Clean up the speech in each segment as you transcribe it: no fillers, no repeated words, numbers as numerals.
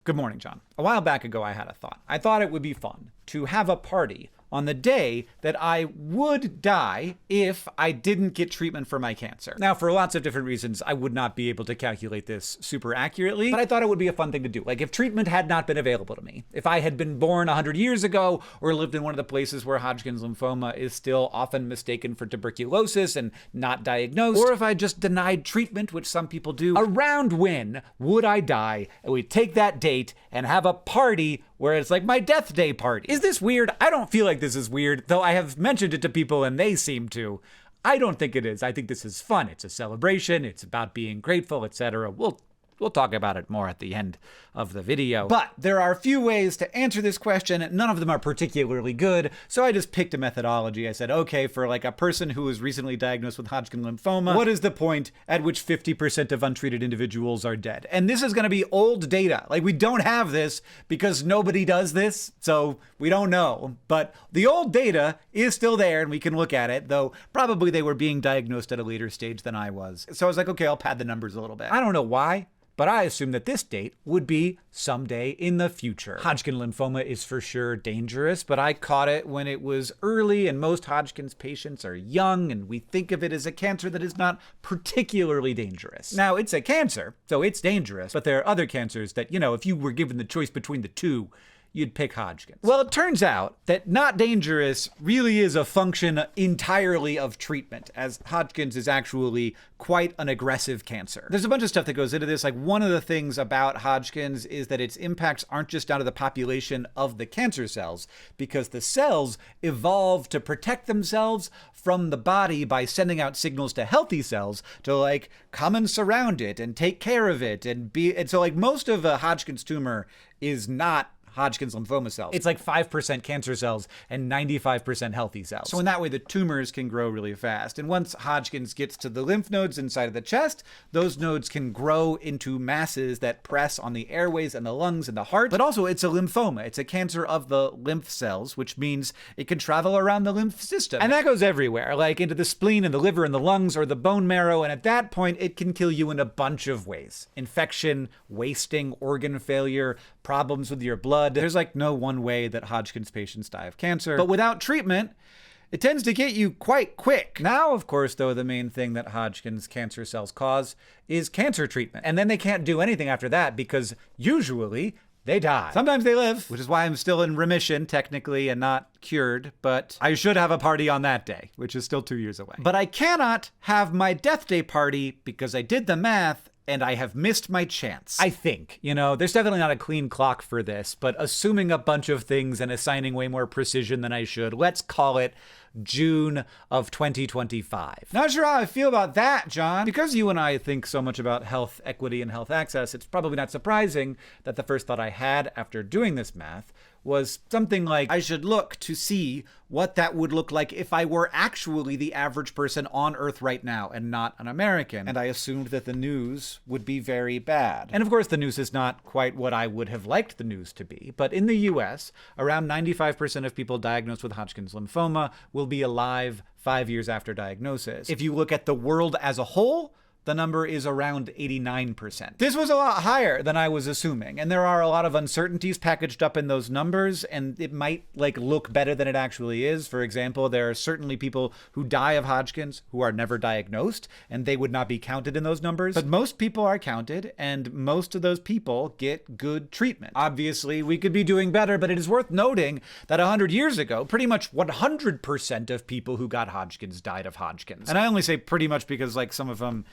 Good morning, John. A while back ago, I had a thought. I thought it would be fun to have a party on the day that I would die if I didn't get treatment for my cancer. Now, for lots of different reasons, I would not be able to calculate this super accurately, but I thought it would be a fun thing to do. Like, if treatment had not been available to me, if I had been born 100 years ago or lived in one of the places where Hodgkin's lymphoma is still often mistaken for tuberculosis and not diagnosed, or if I just denied treatment, which some people do, around when would I die? And we'd take that date and have a party where it's like my death day party. Is this weird? I don't feel like this is weird, though I have mentioned it to people and they seem to. I don't think it is. I think this is fun. It's a celebration. It's about being grateful, etc. We'll talk about it more at the end of the video. But there are a few ways to answer this question. None of them are particularly good. So I just picked a methodology. I said, okay, for like a person who was recently diagnosed with Hodgkin lymphoma, what is the point at which 50% of untreated individuals are dead? And this is going to be old data. Like, we don't have this because nobody does this. So we don't know. But the old data is still there and we can look at it, though probably they were being diagnosed at a later stage than I was. So I was like, okay, I'll pad the numbers a little bit. I don't know why, but I assumed that this date would be someday in the future. Hodgkin lymphoma is for sure dangerous, but I caught it when it was early, and most Hodgkin's patients are young, and we think of it as a cancer that is not particularly dangerous. Now, it's a cancer, so it's dangerous, but there are other cancers that, if you were given the choice between the two, you'd pick Hodgkin's. Well, it turns out that not dangerous really is a function entirely of treatment, as Hodgkin's is actually quite an aggressive cancer. There's a bunch of stuff that goes into this. Like, one of the things about Hodgkin's is that its impacts aren't just down to the population of the cancer cells, because the cells evolve to protect themselves from the body by sending out signals to healthy cells to like come and surround it and take care of it and so like most of a Hodgkin's tumor is not Hodgkin's lymphoma cells. It's like 5% cancer cells and 95% healthy cells. So in that way, the tumors can grow really fast. And once Hodgkin's gets to the lymph nodes inside of the chest, those nodes can grow into masses that press on the airways and the lungs and the heart. But also, it's a lymphoma. It's a cancer of the lymph cells, which means it can travel around the lymph system. And that goes everywhere, like into the spleen and the liver and the lungs or the bone marrow. And at that point, it can kill you in a bunch of ways. Infection, wasting, organ failure, problems with your blood. There's like no one way that Hodgkin's patients die of cancer. But without treatment, it tends to get you quite quick. Now, of course, though, the main thing that Hodgkin's cancer cells cause is cancer treatment. And then they can't do anything after that because usually they die. Sometimes they live, which is why I'm still in remission technically and not cured, but I should have a party on that day, which is still 2 years away. But I cannot have my death day party because I did the math and I have missed my chance. I think, there's definitely not a clean clock for this, but assuming a bunch of things and assigning way more precision than I should, let's call it June of 2025. Not sure how I feel about that, John. Because you and I think so much about health equity and health access, it's probably not surprising that the first thought I had after doing this math was something like, I should look to see what that would look like if I were actually the average person on Earth right now and not an American. And I assumed that the news would be very bad. And of course, the news is not quite what I would have liked the news to be. But in the US, around 95% of people diagnosed with Hodgkin's lymphoma will be alive 5 years after diagnosis. If you look at the world as a whole, the number is around 89%. This was a lot higher than I was assuming, and there are a lot of uncertainties packaged up in those numbers, and it might look better than it actually is. For example, there are certainly people who die of Hodgkin's who are never diagnosed, and they would not be counted in those numbers. But most people are counted, and most of those people get good treatment. Obviously, we could be doing better, but it is worth noting that 100 years ago, pretty much 100% of people who got Hodgkin's died of Hodgkin's. And I only say pretty much because some of them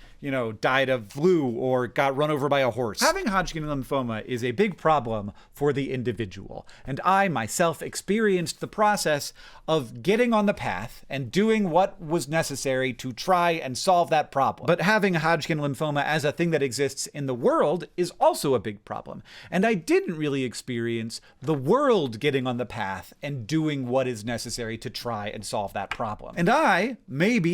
died of flu or got run over by a horse. Having Hodgkin lymphoma is a big problem for the individual. And I myself experienced the process of getting on the path and doing what was necessary to try and solve that problem. But having Hodgkin lymphoma as a thing that exists in the world is also a big problem. And I didn't really experience the world getting on the path and doing what is necessary to try and solve that problem. And I,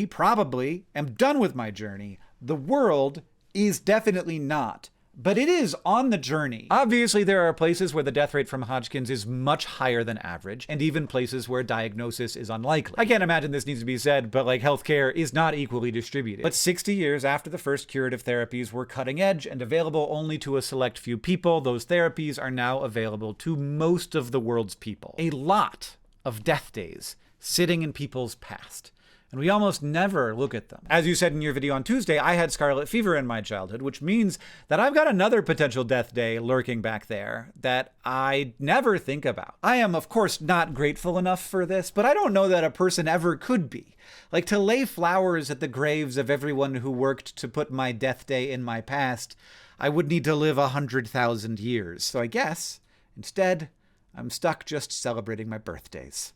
probably, am done with my journey. The world is definitely not but it is on the journey. Obviously, there are places where the death rate from Hodgkin's is much higher than average, and even places where diagnosis is unlikely. I can't imagine this needs to be said, but healthcare is not equally distributed. But 60 years after the first curative therapies were cutting edge and available only to a select few people, those therapies are now available to most of the world's people. A lot of death days sitting in people's past. And we almost never look at them. As you said in your video on Tuesday, I had scarlet fever in my childhood, which means that I've got another potential death day lurking back there that I never think about. I am, of course, not grateful enough for this, but I don't know that a person ever could be. To lay flowers at the graves of everyone who worked to put my death day in my past, I would need to live 100,000 years. So I guess, instead, I'm stuck just celebrating my birthdays.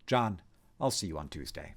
John, I'll see you on Tuesday.